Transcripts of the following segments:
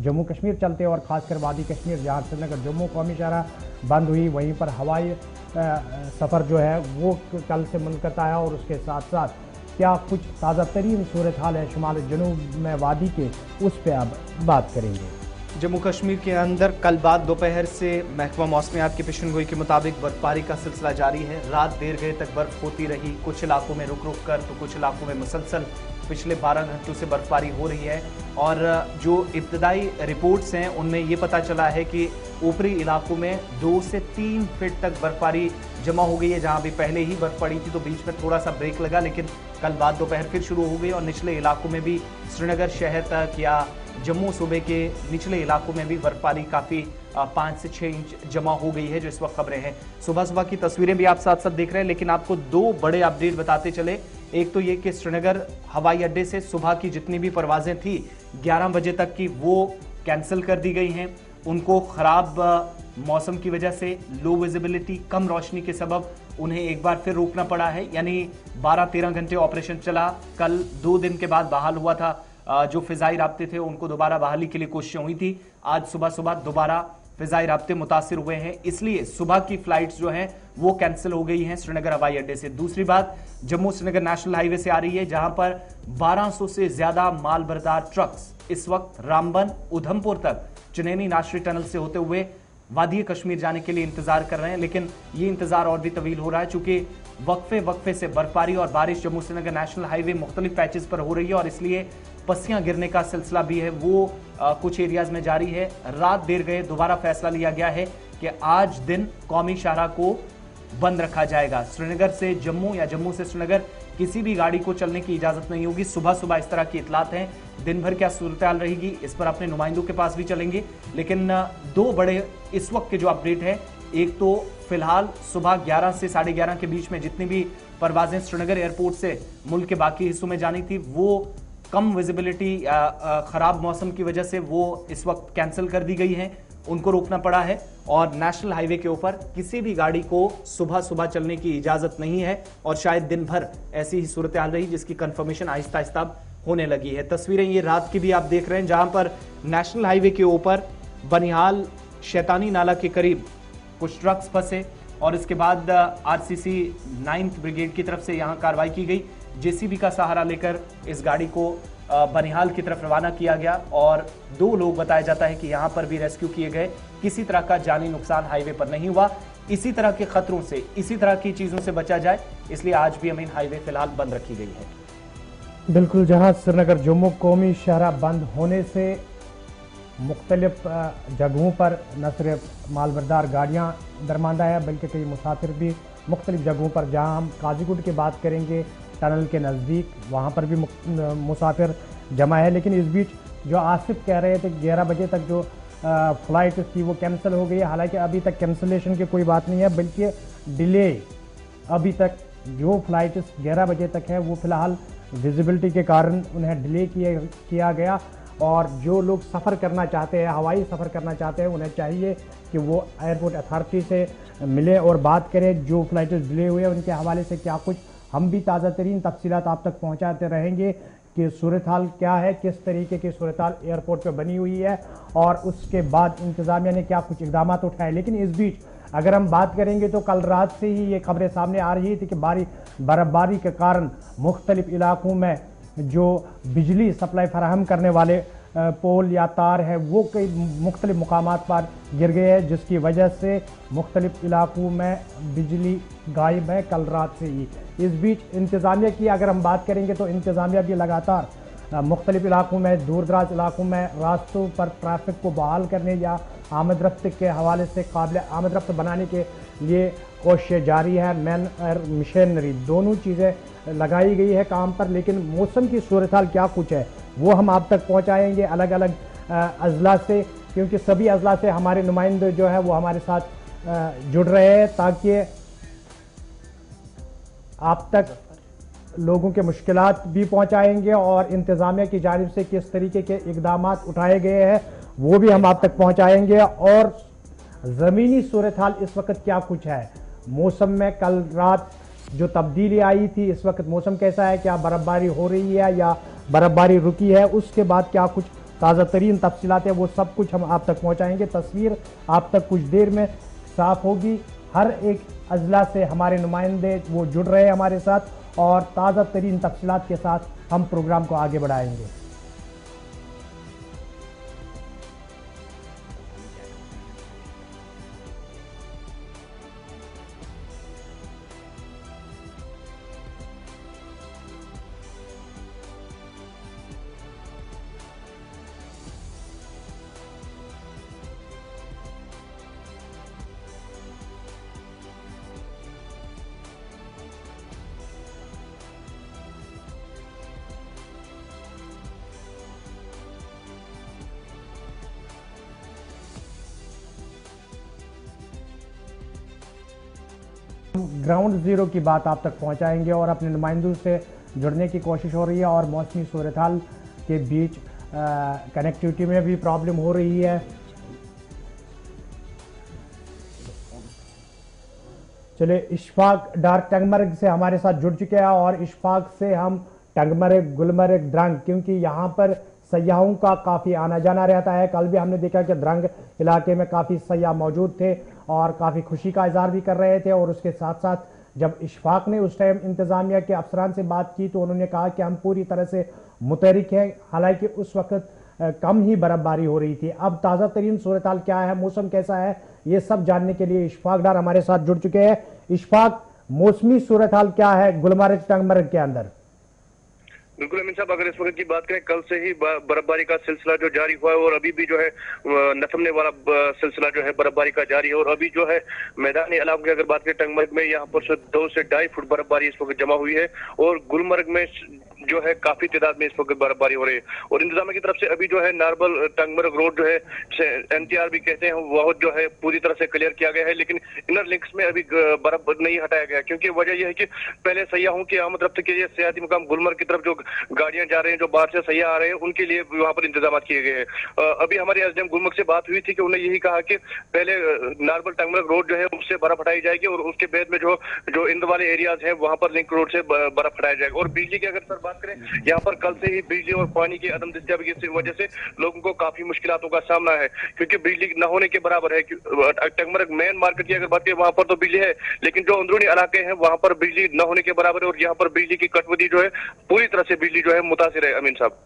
जम्मू कश्मीर चलते और ख़ासकर वादी कश्मीर जहाँ श्रीनगर जम्मू कौमी शाहराह बंद हुई, वहीं पर हवाई सफ़र जो है वो कल से मुनक़िद आया और उसके साथ साथ क्या कुछ ताज़ा तरीन सूरत हाल है शुमाल जनूब में वादी के, उस पर अब बात करेंगे। जम्मू कश्मीर के अंदर कल बाद दोपहर से महकमा मौसमियात की पेशनगोई के मुताबिक बर्फबारी का सिलसिला जारी है। रात देर गए तक बर्फ होती रही, कुछ इलाकों में रुक रुक कर तो कुछ इलाकों में मुसलसल पिछले 12 घंटों से बर्फबारी हो रही है। और जो इब्तदाई रिपोर्ट्स हैं उनमें ये पता चला है कि ऊपरी इलाकों में 2 से 3 फीट तक बर्फबारी जमा हो गई है। जहां भी पहले ही बर्फ पड़ी थी तो बीच में थोड़ा सा ब्रेक लगा, लेकिन कल बाद दोपहर फिर शुरू हो गई और निचले इलाकों में भी श्रीनगर शहर तक या जम्मू सूबे के निचले इलाकों में भी बर्फबारी काफ़ी 5 से 6 इंच जमा हो गई है, जो इस वक्त खबरें हैं। सुबह सुबह की तस्वीरें भी आप साथ साथ देख रहे हैं, लेकिन आपको 2 बड़े अपडेट बताते चले। एक तो ये कि श्रीनगर हवाई अड्डे से सुबह की जितनी भी परवाजें थी 11 बजे तक की, वो कैंसिल कर दी गई हैं। उनको खराब मौसम की वजह से, लो विजिबिलिटी, कम रोशनी के सबब उन्हें एक बार फिर रोकना पड़ा है। यानी 12-13 घंटे ऑपरेशन चला। कल 2 दिन के बाद बहाल हुआ था। जो फिजाई राब्ते थे उनको दोबारा बहाली के लिए कोशिशें हुई थी। आज सुबह सुबह दोबारा फिजाई राब्ते मुतासिर हुए हैं, इसलिए सुबह की फ्लाइट्स जो हैं वो कैंसिल हो गई हैं श्रीनगर हवाई अड्डे से। दूसरी बात, जम्मू श्रीनगर नेशनल हाईवे से आ रही है, जहां पर 1200 से ज्यादा माल बरदार ट्रक्स इस वक्त रामबन उधमपुर तक चुनैनी नाशरी टनल से होते हुए वादी कश्मीर जाने के लिए इंतजार कर रहे हैं। लेकिन ये इंतजार और भी तवील हो रहा है, चूंकि वक्फे से बर्फबारी और बारिश जम्मू श्रीनगर नेशनल हाईवे मुख्तलिफ पैचेस पर हो रही है और इसलिए पस्सियां गिरने का सिलसिला भी है वो कुछ एरियाज में जारी है। रात देर गए दोबारा फैसला लिया गया है कि आज दिन कौमी शाहराह को बंद रखा जाएगा। श्रीनगर से जम्मू या जम्मू से श्रीनगर किसी भी गाड़ी को चलने की इजाजत नहीं होगी। सुबह सुबह इस तरह की इतलात हैं। दिन भर क्या सूरत हाल रहेगी इस पर अपने नुमाइंदों के पास भी चलेंगे, लेकिन 2 बड़े इस वक्त के जो अपडेट है, एक तो फिलहाल सुबह 11 से 11:30 के बीच में जितनी भी परवाजें श्रीनगर एयरपोर्ट से मुल्क के बाकी हिस्सों में जानी थी वो कम विजिबिलिटी, खराब मौसम की वजह से वो इस वक्त कैंसिल कर दी गई हैं, उनको रोकना पड़ा है। और नेशनल हाईवे के ऊपर किसी भी गाड़ी को सुबह सुबह चलने की इजाजत नहीं है और शायद दिन भर ऐसी ही सूरत हाल रही, जिसकी कंफर्मेशन आहिस्ता आहिस्ता होने लगी है। तस्वीरें ये रात की भी आप देख रहे हैं, जहां पर नेशनल हाईवे के ऊपर बनिहाल शैतानी नाला के करीब कुछ ट्रक्स फंसे और इसके बाद आरसीसी 9th ब्रिगेड की तरफ से यहां कार्रवाई की गई। जेसीबी का सहारा लेकर इस गाड़ी को बनिहाल की तरफ रवाना किया गया और 2 लोग बताया जाता है कि यहां पर भी रेस्क्यू किए गए। किसी तरह का जानी नुकसान हाईवे पर नहीं हुआ। इसी तरह के खतरों से, इसी तरह की चीजों से बचा जाए, इसलिए आज भी अमीन हाईवे फिलहाल बंद रखी गई है। बिल्कुल, जहां श्रीनगर जम्मू कौमी शाहराह बंद होने से मुख्तलिफ जगहों पर न सिर्फ मालबरदार गाड़ियाँ दरमांदा है, बल्कि कई मुसाफिर भी मुख्तलिफ जगहों पर, जहाँ हम काजीगुड की बात करेंगे टनल के नज़दीक, वहाँ पर भी मुसाफिर जमा है। लेकिन इस बीच जो आसिफ कह रहे थे 11 बजे तक जो फ़्लाइट थी वो कैंसिल हो गई है। हालांकि अभी तक कैंसिलेशन की कोई बात नहीं है, बल्कि डिले अभी तक जो फ़्लाइट 11 बजे तक है वो फ़िलहाल विजिबिलिटी के कारण उन्हें डिले किया गया। और जो लोग सफ़र करना चाहते हैं, हवाई सफ़र करना चाहते हैं, उन्हें चाहिए कि वो एयरपोर्ट अथॉरिटी से मिले और बात करें जो फ़्लाइटें डिले हुए हैं उनके हवाले से क्या कुछ। हम भी ताज़ा तरीन तफसीलात आप तक पहुँचाते रहेंगे कि सूरत हाल क्या है, किस तरीके की सूरत हाल एयरपोर्ट पर बनी हुई है और उसके बाद इंतज़ामिया ने क्या कुछ इक़दाम उठाए। लेकिन इस बीच अगर हम बात करेंगे तो कल रात से ही ये खबरें सामने आ रही थी कि बर्फबारी के कारण मुख्तलिफ इलाकों में जो बिजली सप्लाई फराहम करने वाले पोल या तार है वो कई मुख्तलिफ मुकामात पर गिर गए हैं, जिसकी वजह से मुख्तलिफ इलाकों में बिजली गायब है कल रात से ही। इस बीच इंतज़ामिया की अगर हम बात करेंगे तो इंतज़ामिया भी लगातार मुख्तलिफ इलाकों में, दूर दराज इलाकों में रास्तों पर ट्रैफिक को बहाल करने या आमद रफ्त के हवाले से काबिल आमद रफ्त बनाने के लिए कोशिश जारी है। मैन और मशीनरी दोनों चीज़ें लगाई गई है काम पर। लेकिन मौसम की सूरत हाल क्या कुछ है वो हम आप तक पहुंचाएंगे अलग अलग अजला से, क्योंकि सभी अजला से हमारे नुमाइंदे जो है वो हमारे साथ जुड़ रहे हैं ताकि आप तक लोगों के मुश्किलात भी पहुंचाएंगे और इंतज़ामिया की जानिब से किस तरीके के इक़दाम उठाए गए हैं वो भी हम आप तक पहुंचाएंगे। और ज़मीनी सूरत हाल इस वक्त क्या कुछ है, मौसम में कल रात जो तब्दीली आई थी, इस वक्त मौसम कैसा है, क्या बर्फबारी हो रही है या बर्फबारी रुकी है, उसके बाद क्या कुछ ताज़ा तरीन तफसीलात है वो सब कुछ हम आप तक पहुँचाएँगे। तस्वीर आप तक कुछ देर में साफ होगी। हर एक अजला से हमारे नुमाइंदे वो जुड़ रहे हैं हमारे साथ और ताज़ा तरीन तफसीलात के साथ हम प्रोग्राम को आगे बढ़ाएंगे। ग्राउंड जीरो की बात आप तक पहुंचाएंगे और अपने नुमाइंदों से जुड़ने की कोशिश हो रही है और मौसमी सूरत हाल के बीच कनेक्टिविटी में भी प्रॉब्लम हो रही है। चलिए, इशफाक डार टंगमर्ग से हमारे साथ जुड़ चुके हैं और इशफाक से हम टंगमर्ग, गुलमर्ग, द्रंग, क्योंकि यहाँ पर सयाहों का काफ़ी आना जाना रहता है। कल भी हमने देखा कि द्रंग इलाके में काफ़ी सयाह मौजूद थे और काफ़ी खुशी का इजहार भी कर रहे थे। और उसके साथ साथ जब इशफाक ने उस टाइम इंतज़ामिया के अफसरान से बात की तो उन्होंने कहा कि हम पूरी तरह से मुतहरिक हैं। हालांकि उस वक्त कम ही बर्फबारी हो रही थी। अब ताज़ा तरीन सूरत हाल क्या है, मौसम कैसा है, ये सब जानने के लिए इशफाक डार हमारे साथ जुड़ चुके हैं। इशफाक, मौसमी सूरत हाल क्या है गुलमर्ग, टंगमर्ग के अंदर? बिल्कुल अमीन साहब, अगर इस वक्त की बात करें, कल से ही बर्फबारी का सिलसिला जो जारी हुआ है और अभी भी जो है नथमने वाला सिलसिला जो है बर्फबारी का जारी है। और अभी जो है मैदानी इलाकों की अगर बात करें, टंगमर्ग में यहाँ पर 2 से 2.5 फुट बर्फबारी इस वक्त जमा हुई है और गुलमर्ग में जो है काफी तादाद में इस वक्त बर्फबारी हो रही है। और इंतजामिया की तरफ से अभी जो है नारबल टंगमर्ग रोड जो है NTR भी कहते हैं वो जो है पूरी तरह से क्लियर किया गया है, लेकिन इनर लिंक्स में अभी बर्फ नहीं हटाया गया, क्योंकि वजह यह है कि पहले सयाहों की आमद रफ्त के लिए सियाहती मुकाम गुलमर्ग की तरफ जो गाड़ियां जा रहे हैं, जो बाहर से सयाह आ रहे हैं, उनके लिए वहां पर इंतजाम किए गए हैं। अभी हमारे SDM गुलमर्ग से बात हुई थी कि उन्होंने यही कहा कि पहले नारबल टंगमर्ग रोड जो है उससे बर्फ हटाई जाएगी और उसके बाद में जो इंद वाले एरियाज हैं वहां पर लिंक रोड से बर्फ हटाया जाएगा। और बिजली की अगर सर बात करें, यहाँ पर कल से ही बिजली और पानी की अदम दस्तयाबी की वजह से लोगों को काफी मुश्किलों का सामना है, क्योंकि बिजली न होने के बराबर है। टंगमर्ग मेन मार्केट की अगर बात करें, वहां पर तो बिजली है, लेकिन जो अंदरूनी इलाके हैं वहां पर बिजली न होने के बराबर है और यहाँ पर बिजली की कटौती जो है पूरी तरह से बिजली जो है मुतासिर है। अमीन साहब,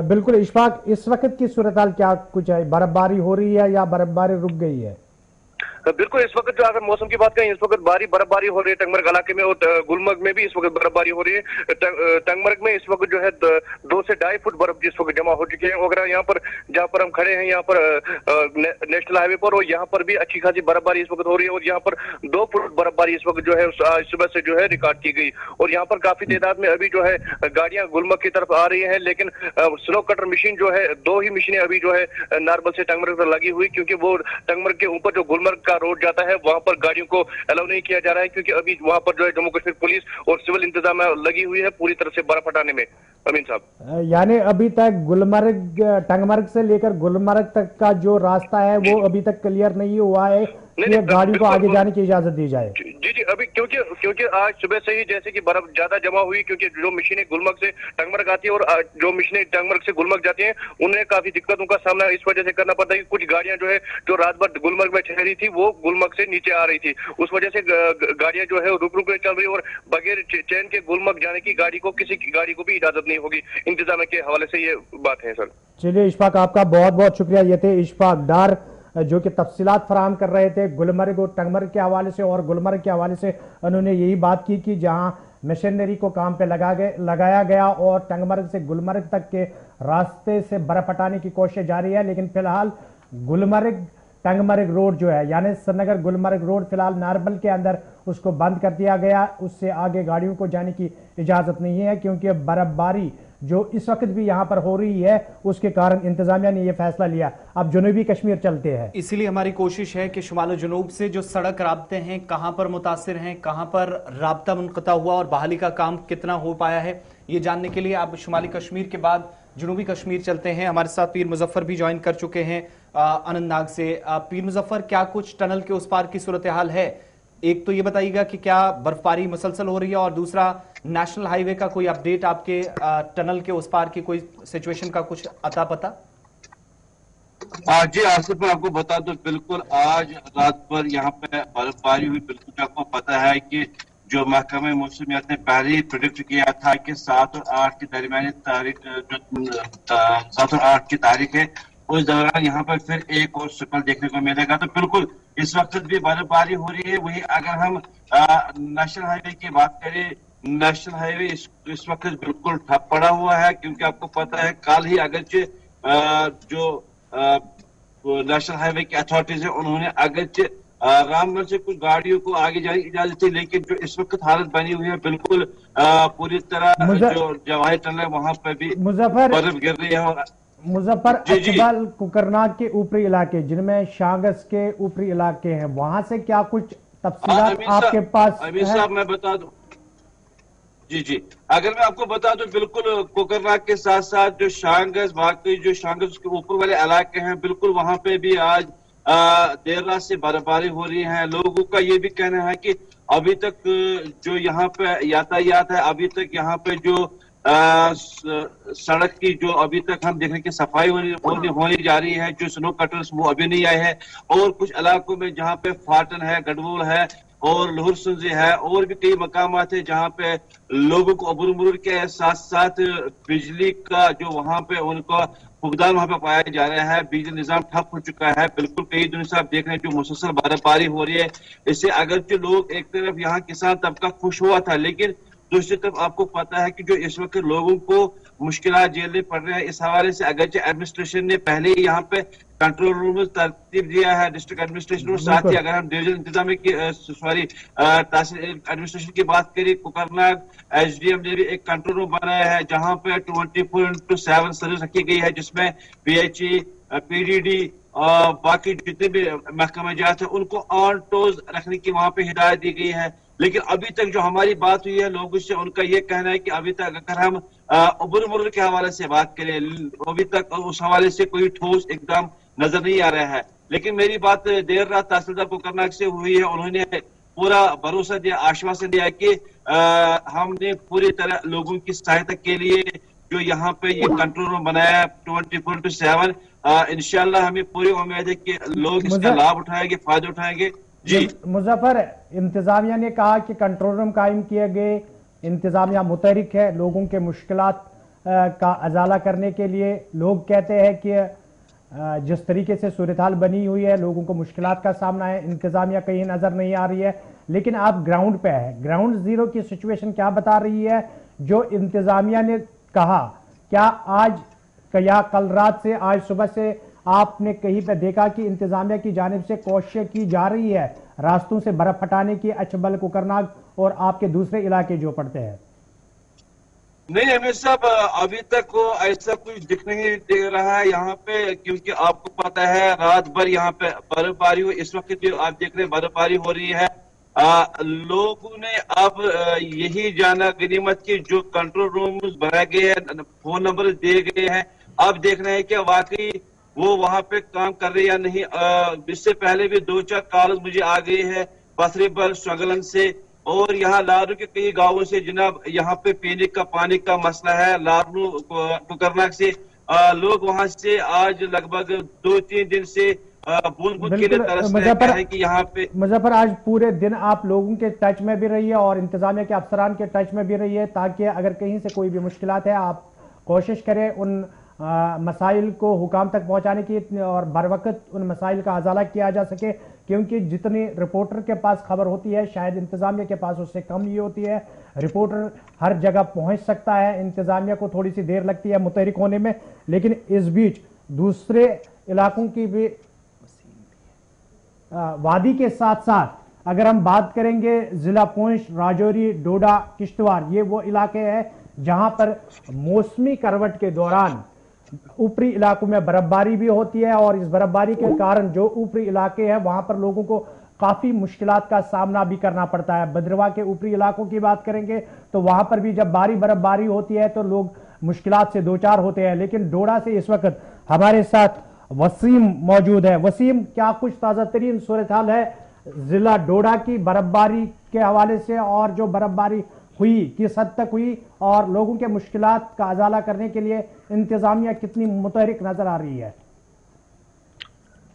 बिल्कुल इशफाक, इस वक्त की सूरत हाल क्या कुछ है? बर्फबारी हो रही है या बर्फबारी रुक गई है? बिल्कुल, इस वक्त जो अगर मौसम की बात करें, इस वक्त बर्फबारी हो रही है टंगमर्ग इलाके में और गुलमर्ग में भी इस वक्त बर्फबारी हो रही है। टंगमर्ग में इस वक्त जो है 2 से 2.5 फुट बर्फ इस वक्त जमा हो चुकी है। अगर यहाँ पर जहाँ पर हम खड़े हैं, यहाँ पर नेशनल हाईवे पर, और यहाँ पर भी अच्छी खासी बर्फबारी इस वक्त हो रही है और यहाँ पर 2 फुट बर्फबारी इस वक्त जो है सुबह से जो है रिकॉर्ड की गई। और यहाँ पर काफी तादाद में अभी जो है गाड़ियां गुलमर्ग की तरफ आ रही है, लेकिन स्लो कटर मशीन जो है 2 ही मशीनें अभी जो है नारबल से टंगमर्ग पर लगी हुई, क्योंकि वो टंगमर्ग के ऊपर जो गुलमर्ग रोड जाता है वहां पर गाड़ियों को अलाउ नहीं किया जा रहा है, क्योंकि अभी वहां पर जो है जम्मू कश्मीर पुलिस और सिविल इंतजाम लगी हुई है पूरी तरह से बर्फ हटाने में। अमीन साहब, यानी अभी तक गुलमर्ग, टंगमर्ग से लेकर गुलमर्ग तक का जो रास्ता है वो अभी तक क्लियर नहीं हुआ है कि गाड़ी को आगे जाने की इजाजत दी जाए? जी, अभी क्योंकि आज सुबह से ही जैसे कि बर्फ ज्यादा जमा हुई, क्योंकि जो मशीनें गुलमर्ग से टंगमर्ग आती है और जो मशीनें टंगमर्ग से गुलमर्ग जाती हैं, उन्हें काफी दिक्कतों का सामना इस वजह से करना पड़ता है कि कुछ गाड़ियां जो है जो रात भर गुलमर्ग में ठहरी थी वो गुलमर्ग से नीचे आ रही थी। उस वजह से गाड़ियां जो है रुक रुक कर चल रही और बगैर चैन के गुलमर्ग जाने की गाड़ी को, किसी की गाड़ी को भी इजाजत नहीं होगी। इंतजाम के हवाले से ये बात है सर। चलिए इशफाक, आपका बहुत बहुत शुक्रिया। ये थे इशफाक डार जो कि तफसीलात फराहम कर रहे थे गुलमर्ग और टंगमर्ग के हवाले से। और गुलमर्ग के हवाले से उन्होंने यही बात की कि जहां मशीनरी को काम पे लगाया गया और टंगमर्ग से गुलमर्ग तक के रास्ते से बर्फ हटाने की कोशिश जारी है, लेकिन फिलहाल गुलमर्ग टंगमर्ग रोड जो है, यानी श्रीनगर गुलमर्ग रोड, फिलहाल नारबल के अंदर उसको बंद कर दिया गया। उससे आगे गाड़ियों को जाने की इजाजत नहीं है, क्योंकि बर्फबारी जो इस वक्त भी यहां पर हो रही है उसके कारण इंतजामिया ने यह फैसला लिया। अब जनूबी कश्मीर चलते हैं। इसीलिए हमारी कोशिश है कि शुमाल जनूब से जो सड़क राब्ते हैं कहां पर मुतासिर हैं, कहां पर राब्ता मुनक़ता हुआ और बहाली का काम कितना हो पाया है, ये जानने के लिए अब शुमाली कश्मीर के बाद जनूबी कश्मीर चलते हैं। हमारे साथ पीर मुजफ्फर भी ज्वाइन कर चुके हैं अनंतनाग से। पीर मुजफ्फर, क्या कुछ टनल के उस पार की सूरत हाल है? एक तो ये बताइएगा कि क्या बर्फबारी मुसलसल हो रही है, और दूसरा नेशनल हाईवे का कोई अपडेट, आपके टनल के उस पार की कोई सिचुएशन का कुछ अता पता? जी आसिफ, मैं आपको बता दूं, बिल्कुल आज रात भर यहाँ पे बर्फबारी हुई। बिल्कुल आपको पता है कि जो महकमे मौसमियात ने पहले ही प्रिडिक्ट किया था कि 7 और 8 की दरमियानी तारीख, जो 7 और 8 की तारीख है, उस दौरान यहाँ पर फिर एक और स्पेल देखने को मिलेगा। तो बिल्कुल इस वक्त भी बर्फबारी हो रही है। वही अगर हम नेशनल हाईवे की बात करें, नेशनल हाईवे इस वक्त बिल्कुल ठप पड़ा हुआ है, क्योंकि आपको पता है कल ही अगरचे जो नेशनल हाईवे की अथॉरिटीज है, उन्होंने अगरचे रामगढ़ से कुछ गाड़ियों को आगे जाने की इजाजत थी, लेकिन जो इस वक्त हालत बनी हुई है बिल्कुल पूरी तरह जो जवाहर टनल है वहां पर भी बर्फ गिर रही है। और मुजफ्फर, अचबल, कुकरनाग के ऊपरी इलाके जिनमें शांगस के ऊपरी इलाके हैं, वहां से क्या कुछ तफसीलात आपके पास? अमीर साहब मैं बता दूं, जी, अगर मैं आपको बता दूं, बिल्कुल कोकरनाग के साथ साथ जो शांगस, बाकी जो शांगस के ऊपर वाले इलाके हैं, बिल्कुल वहां पे भी आज देर रात से बर्फबारी हो रही है। लोगों का ये भी कहना है कि अभी तक जो यहाँ पे यातायात है, अभी तक यहाँ पे जो सड़क की जो अभी तक हम देखने की सफाई होनी जा रही है, जो स्नो कटर्स वो अभी नहीं आए हैं। और कुछ इलाकों में जहाँ पे फाटन है, गढ़वोल है और लोहर सुंजी है, और भी कई मकामात है जहाँ पे लोगों को अबूर मुरूर के साथ साथ बिजली का जो वहाँ पे उनको फुकदान वहाँ पे पाया जा रहा है। बिजली निजाम ठप हो चुका है। बिल्कुल कई दिनों से आप देख रहे हैं जो मुसलसल बर्फबारी हो रही है, इससे अगरचे लोग एक तरफ यहाँ किसान तबका खुश हुआ था, लेकिन दूसरी तरफ आपको पता है कि जो इस वक्त लोगों को मुश्किलात झेलने पड़ रहे हैं, इस हवाले से अगरचे एडमिनिस्ट्रेशन ने पहले ही यहाँ पे कंट्रोल रूम तरतीब दिया है, डिस्ट्रिक्ट एडमिनिस्ट्रेशन, और साथ ही अगर हम डिवीजन इंतजामी की तहसील एडमिनिस्ट्रेशन की बात करें, कुकरनाग एसडीएम ने भी एक कंट्रोल रूम बनाया है जहां पे 24/7 सर्विस रखी गई है, जिसमें पीएचई, पीडीडी और बाकी जितने भी महकमे जात है उनको ऑन टोज रखने की वहां पे हिदायत दी गई है। लेकिन अभी तक जो हमारी बात हुई है लोगों से, उनका ये कहना है कि अभी तक अगर हम अबूर मुरूर के हवाले से बात करें, अभी तक उस हवाले से कोई ठोस एकदम नजर नहीं आ रहा है। लेकिन मेरी बात देर रात तहसीलदार कोकरनाग से हुई है, उन्होंने पूरा भरोसा दिया, आश्वासन दिया कि हमने पूरी तरह लोगों की सहायता के लिए जो यहाँ पे ये कंट्रोल रूम बनाया है 24/7, इंशाल्लाह हमें पूरी उम्मीद है कि लोग इसका लाभ उठाएंगे, फायदा उठाएंगे। जी मुजफ्फर, इंतजामिया ने कहा कि कंट्रोल रूम कायम किए गए, इंतजामिया मुतहरिक है लोगों के मुश्किलात का अजाला करने के लिए। लोग कहते हैं कि जिस तरीके से सूरत हाल बनी हुई है, लोगों को मुश्किलात का सामना है, इंतजामिया कहीं नजर नहीं आ रही है। लेकिन आप ग्राउंड पे है, ग्राउंड जीरो की सिचुएशन क्या बता रही है? जो इंतजामिया ने कहा, क्या आज या कल रात से आज सुबह से आपने कहीं पे देखा कि इंतजामिया की जानिब से कोशिश की जा रही है रास्तों से बर्फ हटाने की, अचबल, कुकरनाग और आपके दूसरे इलाके जो पड़ते हैं? नहीं अमीर साहब, अभी तक ऐसा कुछ दिख नहीं दे रहा है यहाँ पे, क्योंकि आपको पता है रात भर यहाँ पे बर्फबारी हुई। इस वक्त जो आप देख रहे हैं बर्फबारी हो रही है, लोगों ने अब यही जाना गनीमत की जो कंट्रोल रूम बनाए गए हैं, फोन नंबर दिए गए हैं, अब देख रहे हैं कि वाकई वो वहां पे काम कर रहे या नहीं। इससे पहले भी 2-4 कॉल मुझे आ गए हैं पथरीबल, स्वगलन से और यहाँ लारू के कई गांवों से। जनाब यहाँ पे पीने का पानी का मसला है। लारू कुकरनाग से लोग वहां से आज लगभग 2-3 दिन से बूंद बूंद के लिए तरस रहे हैं कि यहाँ पे। मुजफ्फर, आज पूरे दिन आप लोगों के टच में भी रहिए और इंतजामिया के अफसरान के टच में भी रहिए, ताकि अगर कहीं से कोई भी मुश्किलात है आप कोशिश करें उन मसाइल को हुकाम तक पहुंचाने की और बर वक्त उन मसाइल का अजाला किया जा सके। क्योंकि जितनी रिपोर्टर के पास खबर होती है शायद इंतजामिया के पास उससे कम ही होती है। रिपोर्टर हर जगह पहुंच सकता है, इंतजामिया को थोड़ी सी देर लगती है मुतहरिक होने में। लेकिन इस बीच दूसरे इलाकों की भी वादी के साथ साथ अगर हम बात करेंगे जिला पुंछ, राजौरी, डोडा, किश्तवाड़, ये वो इलाके हैं जहां पर मौसमी करवट के दौरान ऊपरी इलाकों में बर्फबारी भी होती है और इस बर्फबारी के कारण जो ऊपरी इलाके हैं वहां पर लोगों को काफी मुश्किलात का सामना भी करना पड़ता है। भद्रवाह के ऊपरी इलाकों की बात करेंगे तो वहां पर भी जब भारी बर्फबारी होती है तो लोग मुश्किलात से दो चार होते हैं। लेकिन डोडा से इस वक्त हमारे साथ वसीम मौजूद है। वसीम, क्या कुछ ताजा तरीन सूरत हाल है जिला डोडा की बर्फबारी के हवाले से, और जो बर्फबारी हुई किस हद तक हुई और लोगों के मुश्किलात का अजाला करने के लिए इंतजामिया कितनी मुतहरिक नजर आ रही है?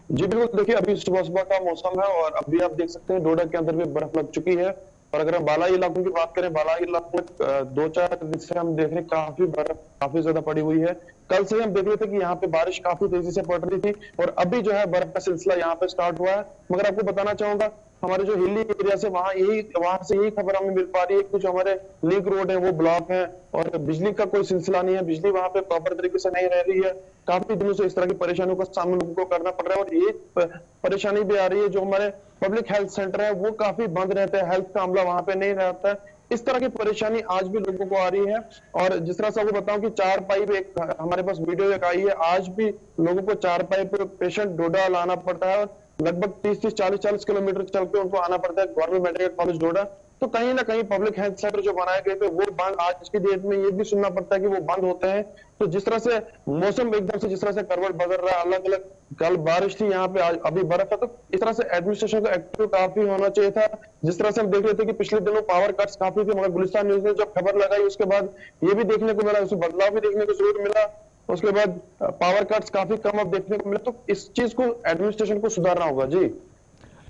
जी बिल्कुल, देखिए अभी सुबह सुबह का मौसम है और अभी आप देख सकते हैं डोडा के अंदर भी बर्फ लग चुकी है। और अगर हम बालाई इलाकों की बात करें, बालाई इलाकों में 2-4 दिन से हम देख रहे हैं काफी बर्फ काफी ज्यादा पड़ी हुई है। कल से हम देख रहे थे कि यहाँ पे बारिश काफी तेजी से पड़ रही थी और अभी जो है बर्फ का सिलसिला यहाँ पे स्टार्ट हुआ है। मगर आपको बताना चाहूंगा, हमारे जो हिली एरिया से वहां से यही खबर हमें मिल पा रही है, कुछ हमारे लिंक रोड है वो ब्लॉक है और बिजली का कोई सिलसिला नहीं है, बिजली वहां पे प्रॉपर तरीके से नहीं रह रही है। काफी दिनों से इस तरह की परेशानियों का सामना लोगों को करना पड़ रहा है और ये परेशानी भी आ रही है, जो हमारे पब्लिक हेल्थ सेंटर है वो काफी बंद रहते हैं, हेल्थ का अमला वहां पे नहीं रहता है। इस तरह की परेशानी आज भी लोगों को आ रही है। और जिस तरह से आपको बताऊं कि 4 पाइप एक हमारे पास वीडियो एक आई है, आज भी लोगों को 4 पाइप पेशेंट डोडा लाना पड़ता है और लगभग 30-30, 40-40 किलोमीटर चल के उनको आना पड़ता है गवर्नमेंट मेडिकल कॉलेज डोडा। तो कहीं ना कहीं पब्लिक हेल्थ सेंटर जो बनाए गए थे वो बंद, आज की डेट में ये भी सुनना पड़ता है कि वो बंद होते हैं। तो जिस तरह से मौसम एकदम से जिस तरह से करवट बदल रहा है, अलग अलग, कल बारिश थी यहाँ पे, आज अभी बर्फ है, तो इस तरह से एडमिनिस्ट्रेशन का एक्टिव काफी होना चाहिए था। जिस तरह से हम देख रहे थे कि पिछले दिनों पावर कट्स काफी थे, मगर गुलिस्तान न्यूज ने जब खबर लगाई उसके बाद ये भी देखने को मिला, उसमें बदलाव भी देखने को जरूर मिला। उसके बाद पावर कट्स काफी कम अब देखने को मिला। तो इस चीज को एडमिनिस्ट्रेशन को सुधारना होगा। जी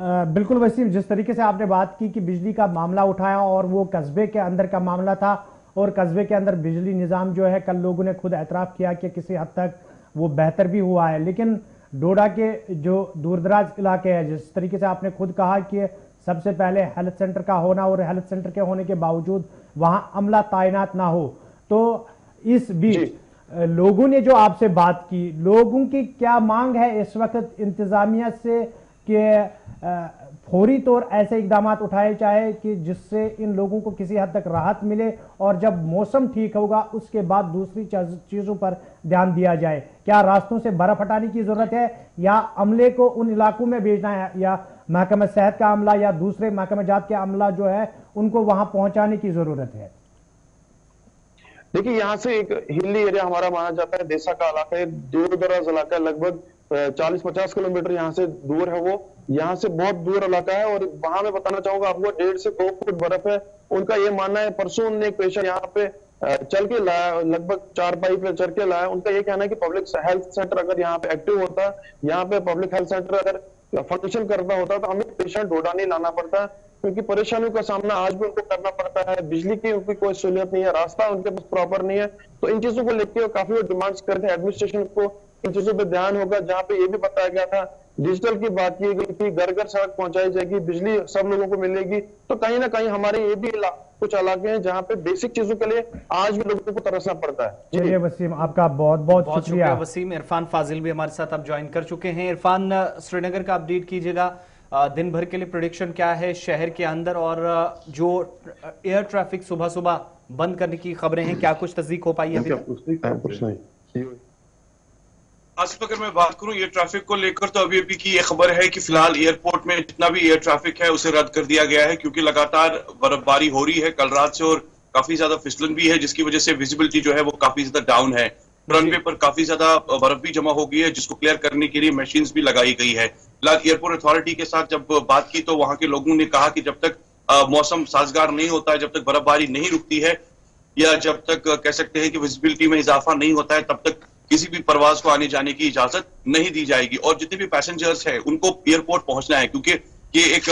बिल्कुल वसीम, जिस तरीके से आपने बात की कि बिजली का मामला उठाया और वो कस्बे के अंदर का मामला था और कस्बे के अंदर बिजली निज़ाम जो है, कल लोगों ने खुद एतराफ़ किया कि किसी हद तक वो बेहतर भी हुआ है। लेकिन डोडा के जो दूरदराज इलाके हैं, जिस तरीके से आपने खुद कहा कि सबसे पहले हेल्थ सेंटर का होना और हेल्थ सेंटर के होने के बावजूद वहां अमला तैनात ना हो, तो इस बीच लोगों ने जो आपसे बात की, लोगों की क्या मांग है इस वक्त इंतजामिया से कि फौरी तौर ऐसे इकदाम उठाए जाए कि जिससे इन लोगों को किसी हद तक राहत मिले और जब मौसम ठीक होगा उसके बाद दूसरी चीजों पर ध्यान दिया जाए? क्या रास्तों से बर्फ हटाने की जरूरत है या अमले को उन इलाकों में भेजना है, या महकमा सेहत का अमला या दूसरे महकमा जात के अमला जो है उनको वहां पहुंचाने की जरूरत है? देखिए, यहाँ से एक हिली एरिया हमारा माना जाता है, देसा का इलाका है, दूर दराज इलाका है, लगभग 40-50 किलोमीटर यहाँ से दूर है। वो यहाँ से बहुत दूर इलाका है और वहां मैं बताना चाहूंगा आपको 1.5 से 2 फुट बर्फ है। उनका ये मानना है, परसों उन्होंने एक पेशेंट यहाँ पे चल के लाया, लगभग 4 पाइप पे चल के लाया। उनका ये कहना है कि पब्लिक हेल्थ सेंटर अगर यहाँ पे एक्टिव होता, यहाँ पे पब्लिक हेल्थ सेंटर अगर फंक्शन करता होता तो हमें पेशेंट डोडा नहीं लाना पड़ता, क्योंकि परेशानियों का सामना आज भी उनको करना पड़ता है। बिजली की उनकी कोई सहूलियत नहीं है, रास्ता उनके पास प्रॉपर नहीं है। तो इन चीजों को लेकर काफी वो डिमांड्स करते हैं, एडमिनिस्ट्रेशन को इन चीजों पे ध्यान होगा। जहाँ पे ये भी बताया गया था, डिजिटल की बात की गई थी, घर घर सड़क पहुंचाई जाएगी, बिजली सब लोगों को मिलेगी। तो कहीं ना कहीं हमारे ये भी कुछ इलाके हैं जहाँ पे बेसिक चीजों के लिए आज भी लोगों को तरसना पड़ता है। चलिए वसीम, आपका बहुत बहुत शुक्रिया। वसीम, इरफान फाजिल भी हमारे साथ अब ज्वाइन कर चुके हैं। इरफान, श्रीनगर का अपडेट कीजिएगा, दिन भर के लिए प्रेडिक्शन क्या है शहर के अंदर, और जो एयर ट्रैफिक सुबह सुबह बंद करने की खबरें हैं, क्या कुछ तस्दीक हो पाई है? आज अगर मैं बात करूं एयर ट्रैफिक को लेकर, तो अभी की ये खबर है कि फिलहाल एयरपोर्ट में जितना भी एयर ट्रैफिक है उसे रद्द कर दिया गया है, क्योंकि लगातार बर्फबारी हो रही है कल रात से और काफी ज्यादा फिसलन भी है, जिसकी वजह से विजिबिलिटी जो है वो काफी ज्यादा डाउन है। रनवे पर काफी ज्यादा बर्फ भी जमा हो गई है, जिसको क्लियर करने के लिए मशीन भी लगाई गई है। फिलहाल एयरपोर्ट अथॉरिटी के साथ जब बात की तो वहां के लोगों ने कहा कि जब तक मौसम साजगार नहीं होता है, जब तक बर्फबारी नहीं रुकती है, या जब तक कह सकते हैं कि विजिबिलिटी में इजाफा नहीं होता है, तब तक किसी भी परवाज को आने जाने की इजाजत नहीं दी जाएगी। और जितने भी पैसेंजर्स हैं उनको एयरपोर्ट पहुंचना है, क्योंकि ये एक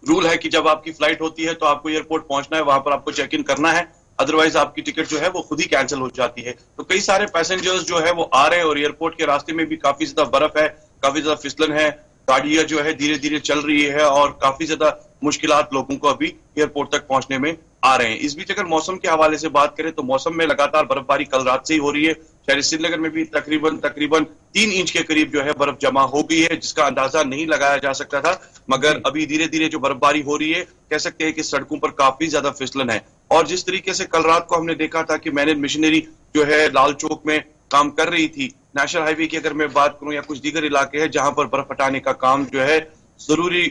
रूल है कि जब आपकी फ्लाइट होती है तो आपको एयरपोर्ट पहुंचना है, वहां पर आपको चेक इन करना है, अदरवाइज आपकी टिकट जो है वो खुद ही कैंसिल हो जाती है। तो कई सारे पैसेंजर्स जो है वो आ रहे हैं और एयरपोर्ट के रास्ते में भी काफी ज्यादा बर्फ है, काफी ज्यादा फिसलन है, गाड़ियां जो है धीरे धीरे चल रही है और काफी ज्यादा मुश्किलात लोगों को अभी एयरपोर्ट तक पहुंचने में आ रहे हैं। इस बीच अगर मौसम के हवाले से बात करें तो मौसम में लगातार बर्फबारी कल रात से ही हो रही है। शहरी श्रीनगर में भी तकरीबन 3 इंच के करीब जो है बर्फ जमा हो गई है, जिसका अंदाजा नहीं लगाया जा सकता था, मगर अभी धीरे धीरे जो बर्फबारी हो रही है, कह सकते हैं कि सड़कों पर काफी ज्यादा फिसलन है। और जिस तरीके से कल रात को हमने देखा था कि मैनेज मशीनरी जो है लाल चौक में काम कर रही थी, नेशनल हाईवे की अगर मैं बात करूं या कुछ दीगर इलाके हैं जहां पर बर्फ हटाने का काम जो है जरूरी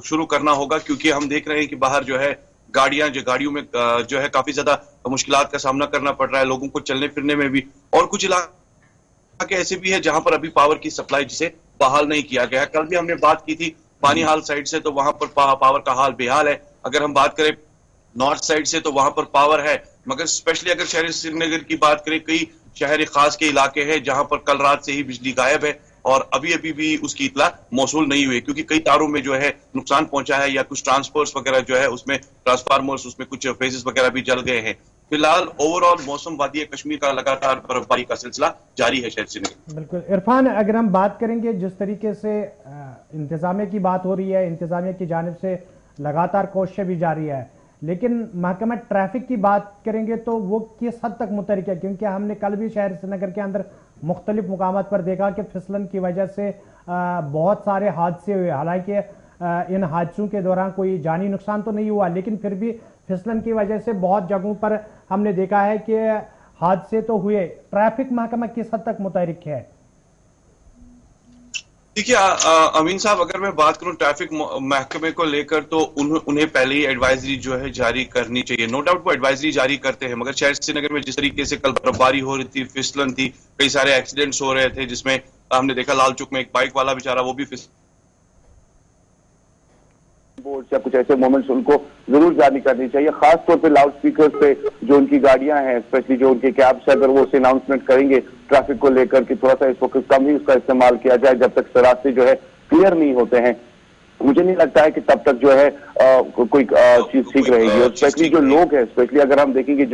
शुरू करना होगा, क्योंकि हम देख रहे हैं कि बाहर जो है गाड़ियों में जो है काफी ज्यादा मुश्किलात का सामना करना पड़ रहा है लोगों को चलने फिरने में भी। और कुछ इलाके ऐसे भी है जहां पर अभी पावर की सप्लाई जिसे बहाल नहीं किया गया है। कल भी हमने बात की थी पानीहाल साइड से, तो वहां पर पावर का हाल बेहाल है। अगर हम बात करें नॉर्थ साइड से तो वहां पर पावर है, मगर स्पेशली अगर शहर श्रीनगर की बात करें, कई शहर खास के इलाके हैं जहां पर कल रात से ही बिजली गायब है और अभी अभी भी उसकी इतला मौसूल नहीं हुई, क्योंकि कई तारों में जो है नुकसान पहुंचा है या कुछ ट्रांसफर्स वगैरह जो है उसमें ट्रांसफार्मर्स, उसमें कुछ फेजेस वगैरह भी जल गए हैं। फिलहाल ओवरऑल मौसम वादी कश्मीर का लगातार बर्फबारी का सिलसिला जारी है शहर श्रीनगर। बिल्कुल इरफान, अगर हम बात करेंगे जिस तरीके से इंतजामिया की बात हो रही है, इंतजामिया की जानिब से लगातार कोशिशें भी जारी है, लेकिन महकमा ट्रैफिक की बात करेंगे तो वो किस हद तक मुतहरिक है? क्योंकि हमने कल भी शहर श्रीनगर के अंदर मुख्तलिफ मुकामात पर देखा कि फिसलन की वजह से बहुत सारे हादसे हुए। हालांकि इन हादसों के दौरान कोई जानी नुकसान तो नहीं हुआ, लेकिन फिर भी फिसलन की वजह से बहुत जगहों पर हमने देखा है कि हादसे तो हुए। ट्रैफिक महकमा किस हद तक मुतहरिक है? देखिए अमीन साहब, अगर मैं बात करूं ट्रैफिक महकमे को लेकर तो उन्हें पहले ही एडवाइजरी जो है जारी करनी चाहिए। नो डाउट वो एडवाइजरी जारी करते हैं, मगर शहर श्रीनगर में जिस तरीके से कल बर्फबारी हो रही थी, फिसलन थी, कई सारे एक्सीडेंट्स हो रहे थे, जिसमें हमने देखा लाल चौक में एक बाइक वाला बेचारा वो भी बोर्ड या कुछ ऐसे मोमेंट्स उनको जरूर जारी करनी चाहिए, खास तौर पे लाउड स्पीकर पे जो उनकी गाड़ियां हैं, स्पेशली जो उनके कैब्स है, अगर वो उसे अनाउंसमेंट करेंगे ट्रैफिक को लेकर कि थोड़ा सा इस वक्त कम ही उसका इस्तेमाल किया जाए जब तक रास्ते जो है क्लियर नहीं होते हैं। मुझे नहीं लगता है कि तब तक जो है कोई चीज ठीक रहेगी। और स्पेशली जो लोग हैं, स्पेशली अगर हम देखेंगे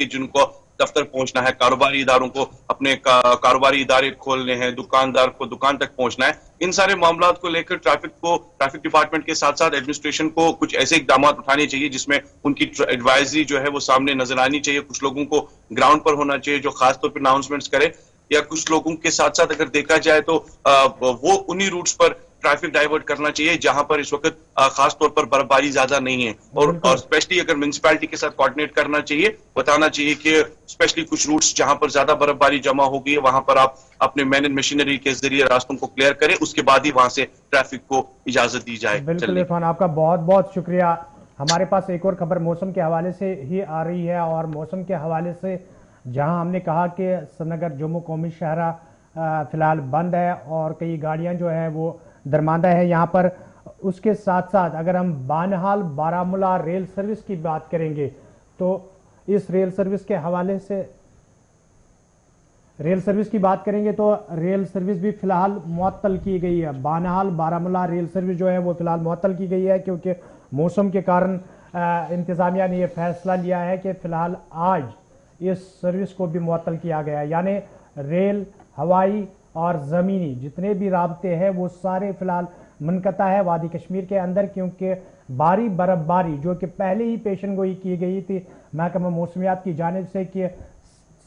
जिनको दफ्तर पहुंचना है, कारोबारी इदारों को अपने कारोबारी इदारे खोलने हैं, दुकानदार को दुकान तक पहुंचना है, इन सारे मामलों को लेकर ट्रैफिक डिपार्टमेंट के साथ साथ एडमिनिस्ट्रेशन को कुछ ऐसे इकदाम उठाने चाहिए जिसमें उनकी एडवाइजरी जो है वो सामने नजर आनी चाहिए। कुछ लोगों को ग्राउंड पर होना चाहिए जो खासतौर पर अनाउंसमेंट्स करे, या कुछ लोगों के साथ साथ अगर देखा जाए तो वो उन्हीं रूट्स पर ट्रैफिक डाइवर्ट करना चाहिए जहां पर इस वक्त खास तौर पर बर्फबारी ज्यादा नहीं है। और स्पेशली अगर म्युनिसिपैलिटी के साथ कोऑर्डिनेट करना चाहिए, बताना चाहिए कि स्पेशली कुछ रूट्स जहां पर ज्यादा बर्फबारी जमा हो गई है वहां पर आप अपने मैन एंड मशीनरी के जरिए रास्तों को क्लियर करें, उसके बाद ही वहां से ट्रैफिक को इजाजत दी जाए। बिल्कुल इरफान, आपका बहुत बहुत शुक्रिया। हमारे पास एक और खबर मौसम के हवाले से ही आ रही है, और मौसम के हवाले से जहां हमने कहा कि श्रीनगर जम्मू कौमी शहरा फिलहाल बंद है और कई गाड़ियां जो है वो दरमांदा है यहाँ पर, उसके साथ साथ अगर हम बानहाल बारामूला रेल सर्विस की बात करेंगे तो इस रेल सर्विस के हवाले से रेल सर्विस की बात करेंगे तो रेल सर्विस भी फिलहाल मुअत्तल की गई है। बानहाल बारामूला रेल सर्विस जो है वो फिलहाल मुअत्तल की गई है क्योंकि मौसम के कारण इंतजामिया ने यह फैसला लिया है कि फिलहाल आज इस सर्विस को भी मुअत्तल किया गया है। यानी रेल, हवाई और ज़मीनी जितने भी राब्ते हैं वो सारे फिलहाल मुनक़ता है वादी कश्मीर के अंदर, क्योंकि भारी बर्फबारी जो कि पहले ही पेशन गोई की गई थी महकमा मौसमियात की जानिब से कि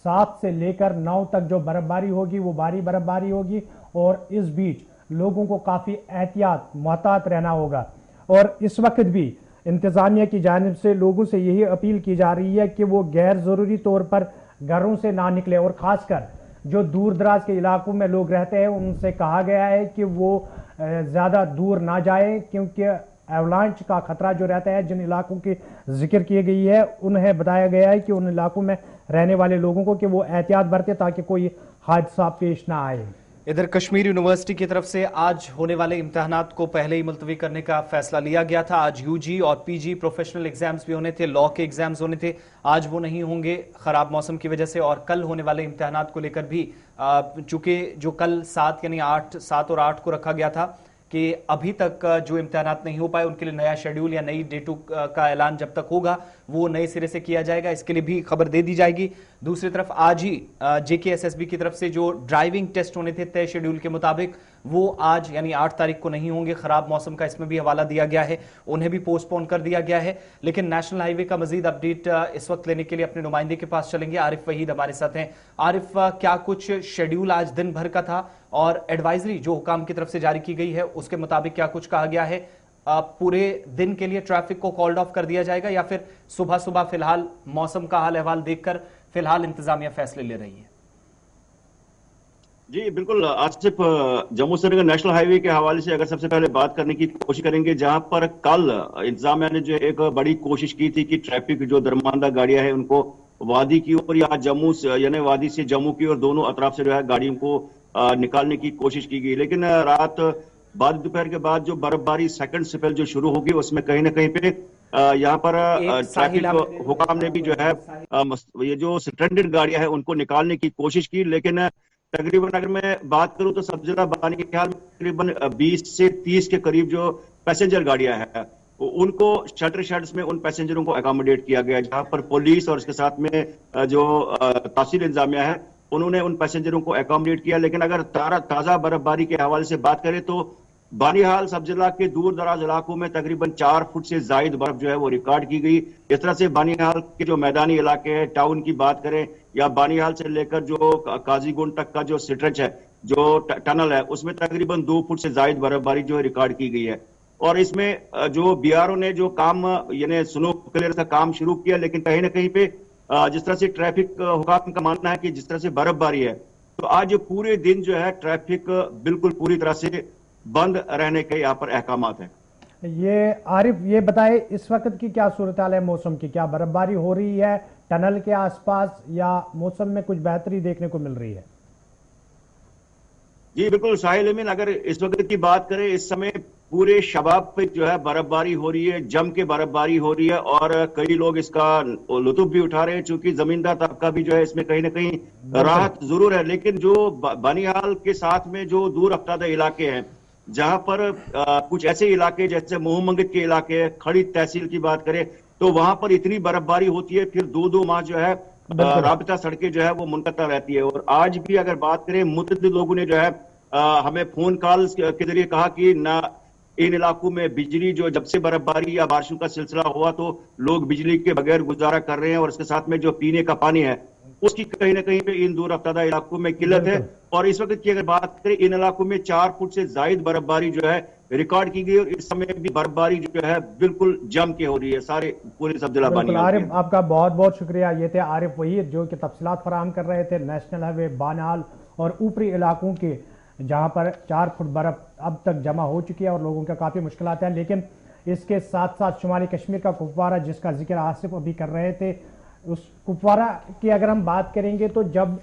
7 से लेकर 9 तक जो बर्फबारी होगी वो भारी बर्फबारी होगी, और इस बीच लोगों को काफ़ी एहतियात मोहतात रहना होगा। और इस वक्त भी इंतज़ामिया की जानिब से लोगों से यही अपील की जा रही है कि वो गैर ज़रूरी तौर पर घरों से ना निकले, और ख़ासकर जो दूर दराज के इलाकों में लोग रहते हैं उनसे कहा गया है कि वो ज़्यादा दूर ना जाएं, क्योंकि एवलांच का खतरा जो रहता है, जिन इलाकों की जिक्र की गई है उन्हें बताया गया है कि उन इलाकों में रहने वाले लोगों को कि वो एहतियात बरतें ताकि कोई हादसा पेश ना आए। इधर कश्मीर यूनिवर्सिटी की तरफ से आज होने वाले इम्तिहानात को पहले ही मुलतवी करने का फैसला लिया गया था। आज यूजी और पीजी प्रोफेशनल एग्जाम्स भी होने थे, लॉ के एग्जाम्स होने थे, आज वो नहीं होंगे खराब मौसम की वजह से। और कल होने वाले इम्तिहानात को लेकर भी चूंकि जो कल 7 और 8 को रखा गया था कि अभी तक जो इम्तिहानात नहीं हो पाए उनके लिए नया शेड्यूल या नई डेटों का ऐलान जब तक होगा वो नए सिरे से किया जाएगा, इसके लिए भी खबर दे दी जाएगी। दूसरी तरफ आज ही JKSSB की तरफ से जो ड्राइविंग टेस्ट होने थे तय शेड्यूल के मुताबिक वो आज यानी 8 तारीख को नहीं होंगे। खराब मौसम का इसमें भी हवाला दिया गया है, उन्हें भी पोस्टपोन कर दिया गया है। लेकिन नेशनल हाईवे का मजीद अपडेट इस वक्त लेने के लिए अपने नुमाइंदे के पास चलेंगे। आरिफ वहीद हमारे साथ हैं। आरिफ, क्या कुछ शेड्यूल आज दिन भर का था और एडवाइजरी जो हुकाम की तरफ से जारी की गई है उसके मुताबिक क्या कुछ कहा गया है? पूरे दिन के लिए ट्रैफिक को कॉल्ड ऑफ कर दिया जाएगा या फिर सुबह सुबह फिलहाल मौसम का हाल अहवाल देखकर फिलहाल इंतजामिया फैसले ले रही है? जी बिल्कुल, आसिफ, जम्मू श्रीनगर नेशनल हाईवे के हवाले से अगर सबसे पहले बात करने की कोशिश करेंगे, जहां पर कल इंतजामिया ने जो एक बड़ी कोशिश की थी कि ट्रैफिक जो दरमांदा गाड़ियां हैं उनको वादी की ओर या जम्मू यानी वादी से जम्मू की ओर दोनों अतराफ से जो है गाड़ियों को निकालने की कोशिश की गई। लेकिन रात बाद दोपहर के बाद जो बर्फबारी सेकंड स्पेल जो शुरू होगी उसमें कहीं ना कहीं पे यहाँ पर ट्रैफिक हुकाम ने भी जो है ये जो स्ट्रैंडेड गाड़ियां हैं उनको निकालने की कोशिश की, लेकिन तकरीबन अगर मैं बात करूं तो सब जिला बानिहाल में तकरीबन 20 से 30 के करीब जो पैसेंजर गाड़ियां हैं उनको शटर्स में उन पैसेंजरों को अकोमोडेट किया गया, जहां पर पुलिस और उसके साथ में जो तहसील इंतजामिया है उन्होंने उन पैसेंजरों को अकोमोडेट किया। लेकिन अगर ताजा बर्फबारी के हवाले से बात करें तो बानिहाल सब जिला के दूर दराज इलाकों में तकरीबन 4 फुट से जायद बर्फ जो है वो रिकॉर्ड की गई। इस तरह से बानिहाल के जो मैदानी इलाके हैं, टाउन की बात करें या बानिहाल से लेकर जो काजीगुंड तक का जो स्ट्रेच है, जो टनल है, उसमें तकरीबन 2 फुट से जायद बर्फबारी जो है रिकॉर्ड की गई है। और इसमें जो बीआरओ ने जो काम यानी स्नो क्लियर का काम शुरू किया, लेकिन कहीं ना कहीं पे जिस तरह से ट्रैफिक हुकाम का मानना है कि जिस तरह से बर्फबारी है तो आज पूरे दिन जो है ट्रैफिक बिल्कुल पूरी तरह से बंद रहने के यहाँ पर अहकामात है। ये आरिफ ये बताए इस वक्त की क्या सूरत हाल है मौसम की, क्या बर्फबारी हो रही है टनल के आसपास या मौसम में कुछ बेहतरी देखने को मिल रही है? जी बिल्कुल साहिल अमीन, अगर इस वक्त की बात करें इस समय पूरे शबाब पे जो है बर्फबारी हो रही है, जम के बर्फबारी हो रही है और कई लोग इसका लुत्फ भी उठा रहे हैं, चूंकि जमींदार तबका भी जो है इसमें कहीं ना कहीं राहत जरूर है। लेकिन जो बानिहाल के साथ में जो दूर अफ्तादा इलाके हैं, जहां पर कुछ ऐसे इलाके जैसे मोहम्मद के इलाके, खड़ी तहसील की बात करें तो वहां पर इतनी बर्फबारी होती है फिर 2-2 माह जो है राबता सड़कें जो है वो मुनक़ता रहती है। और आज भी अगर बात करें मुतअद्दिद लोगों ने जो है हमें फोन कॉल के जरिए कहा कि ना इन इलाकों में बिजली जो जब से बर्फबारी या बारिशों का सिलसिला हुआ तो लोग बिजली के बगैर गुजारा कर रहे हैं और इसके साथ में जो पीने का पानी है उसकी कहीं ना कहीं पे इन दूर अफ्तादा इलाकों में किल्लत है। और इस वक्त की अगर बात करें इन इलाकों में 4 फुट से जायद बर्फबारी जो है रिकॉर्ड की गई और इस समय भी बर्फबारी जो है बिल्कुल जम के हो रही है सारे पूरे सब जिला बानिहाल। आरिफ आपका बहुत बहुत शुक्रिया। ये थे आरिफ वहीद जो कि तफसीलात फराहम कर रहे थे नेशनल हाईवे बानिहाल और ऊपरी इलाकों के, जहां पर 4 फुट बर्फ अब तक जमा हो चुकी है और लोगों का काफी मुश्किलात हैं। लेकिन इसके साथ साथ शुमाली कश्मीर का कुपवारा जिसका जिक्र आसिफ अभी कर रहे थे, उस कुपवारा की अगर हम बात करेंगे तो जब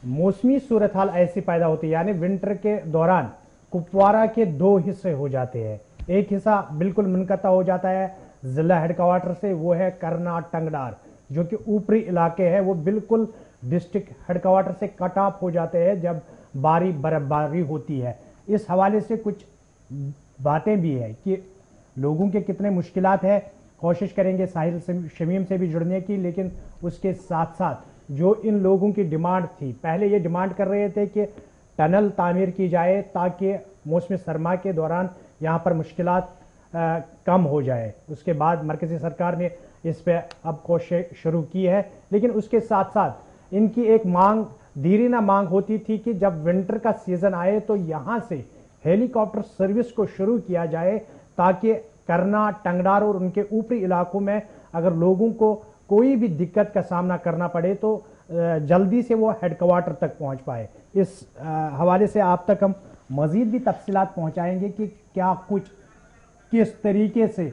मौसमी सूरत हाल ऐसी पैदा होती है यानी विंटर के दौरान कुपवारा के 2 हिस्से हो जाते हैं। एक हिस्सा बिल्कुल मुनक़ता हो जाता है जिला हेडक्वार्टर से, वो है करना टंगडार जो कि ऊपरी इलाके है, वो बिल्कुल डिस्ट्रिक्ट हेडक्वार्टर से कट ऑफ हो जाते हैं जब बर्फबारी होती है। इस हवाले से कुछ बातें भी है कि लोगों के कितने मुश्किलात है, कोशिश करेंगे साहिल शमीम से भी जुड़ने की। लेकिन उसके साथ साथ जो इन लोगों की डिमांड थी, पहले ये डिमांड कर रहे थे कि टनल तामीर की जाए ताकि मौसम सरमा के दौरान यहाँ पर मुश्किलात कम हो जाए। उसके बाद मरकजी सरकार ने इस पर अब कोशिश शुरू की है। लेकिन उसके साथ साथ इनकी एक मांग धीरे ना मांग होती थी कि जब विंटर का सीजन आए तो यहाँ से हेलीकॉप्टर सर्विस को शुरू किया जाए ताकि करना टंगडार और उनके ऊपरी इलाकों में अगर लोगों को कोई भी दिक्कत का सामना करना पड़े तो जल्दी से वो हेडक्वार्टर तक पहुंच पाए। इस हवाले से आप तक हम मजीद भी तफसीलात पहुंचाएंगे कि क्या कुछ किस तरीके से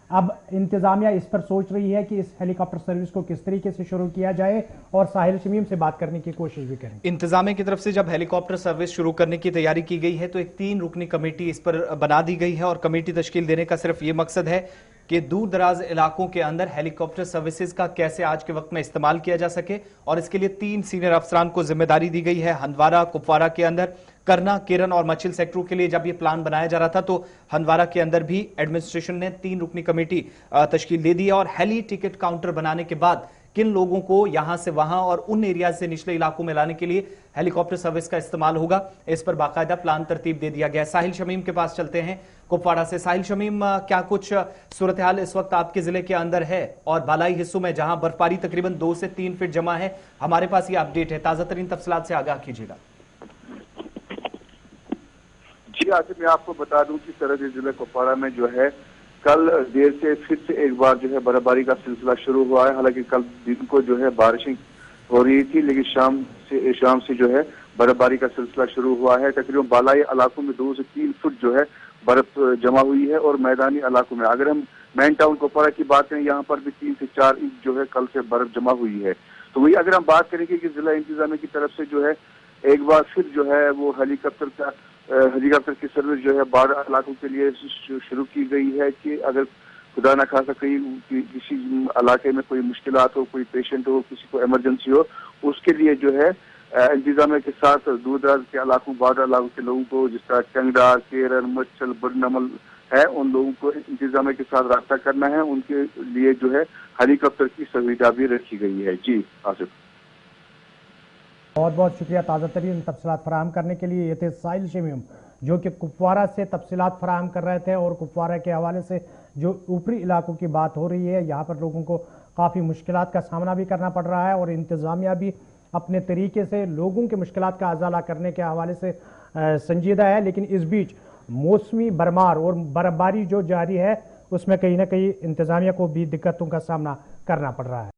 अब इंतजामिया इस पर सोच रही है कि इस हेलीकॉप्टर सर्विस को किस तरीके से शुरू किया जाए, और साहिल शमीम से बात करने की कोशिश भी करें। इंतजामिया की तरफ से जब हेलीकॉप्टर सर्विस शुरू करने की तैयारी की गई है तो एक 3 रुकनी कमेटी इस पर बना दी गई है और कमेटी तश्कील देने का सिर्फ ये मकसद है कि दूर दराज इलाकों के अंदर हेलीकॉप्टर सर्विसेज का कैसे आज के वक्त में इस्तेमाल किया जा सके। और इसके लिए 3 सीनियर अफसरान को जिम्मेदारी दी गई है। हंदवारा कुपवारा के अंदर करना, केरन और मचिल सेक्टरों के लिए जब ये प्लान बनाया जा रहा था तो हंदवारा के अंदर भी एडमिनिस्ट्रेशन ने 3 रुकनी कमेटी तश्कील दे दी है। और हेली टिकट काउंटर बनाने के बाद किन लोगों को यहां से वहां और उन एरिया से निचले इलाकों में लाने के लिए हेलीकॉप्टर सर्विस का इस्तेमाल होगा, इस पर बाकायदा प्लान तरतीब दे दिया गया है। साहिल शमीम के पास चलते हैं कुपवाड़ा से। साहिल शमीम, क्या कुछ सूरत हाल इस वक्त आपके जिले के अंदर है और बालाई हिस्सों में जहां बर्फबारी तकरीबन 2 से 3 फीट जमा है? हमारे पास ये अपडेट है, ताजा तरीन तफसीलात से आगाह कीजिएगा। जी आसिफ, मैं आपको बता दूं कि सरहदी जिले कुपवाड़ा में जो है कल देर से फिर से एक बार जो है बर्फबारी का सिलसिला शुरू हुआ है। हालांकि कल दिन को जो है बारिशें हो रही थी लेकिन शाम से जो है बर्फबारी का सिलसिला शुरू हुआ है। तकरीबन बालाई इलाकों में 2 से 3 फुट जो है बर्फ जमा हुई है और मैदानी इलाकों में अगर हम मेन टाउन कुपवाड़ा की बात करें यहाँ पर भी 3 से 4 इंच जो है कल से बर्फ जमा हुई है। तो वही अगर हम बात करेंगे कि जिला इंतजामिया की तरफ से जो है एक बार फिर जो है वो हेलीकॉप्टर की सर्विस जो है बाढ़ इलाकों के लिए शुरू की गई है कि अगर खुदा न खासा कहीं किसी इलाके में कोई मुश्किलात हो, कोई पेशेंट हो, किसी को इमरजेंसी हो, उसके लिए जो है इंतजामिया के साथ दूर दराज के इलाकों, बॉर्डर इलाकों के लोगों को, जिस तरह टंगड़ा, केरन, मच्छल, बड़नमल है, उन लोगों को इंतजामिया के साथ रास्ता करना है। उनके लिए जो है हेलीकॉप्टर की सुविधा भी रखी गई है। जी आसिफ, बहुत बहुत शुक्रिया ताज़ा तरीन तफसीलात फराहम करने के लिए। ये थे साहिल शमीम जो कि कुपवारा से तफसीलात फराहम कर रहे थे, और कुपवारा के हवाले से जो ऊपरी इलाकों की बात हो रही है, यहाँ पर लोगों को काफ़ी मुश्किलात का सामना भी करना पड़ रहा है, और इंतज़ामिया भी अपने तरीके से लोगों के मुश्किलात का अजाला करने के हवाले से संजीदा है। लेकिन इस बीच मौसमी बरमार और बर्फबारी जो जारी है, उसमें कहीं ना कहीं इंतज़ामिया को भी दिक्कतों का सामना करना पड़ रहा है।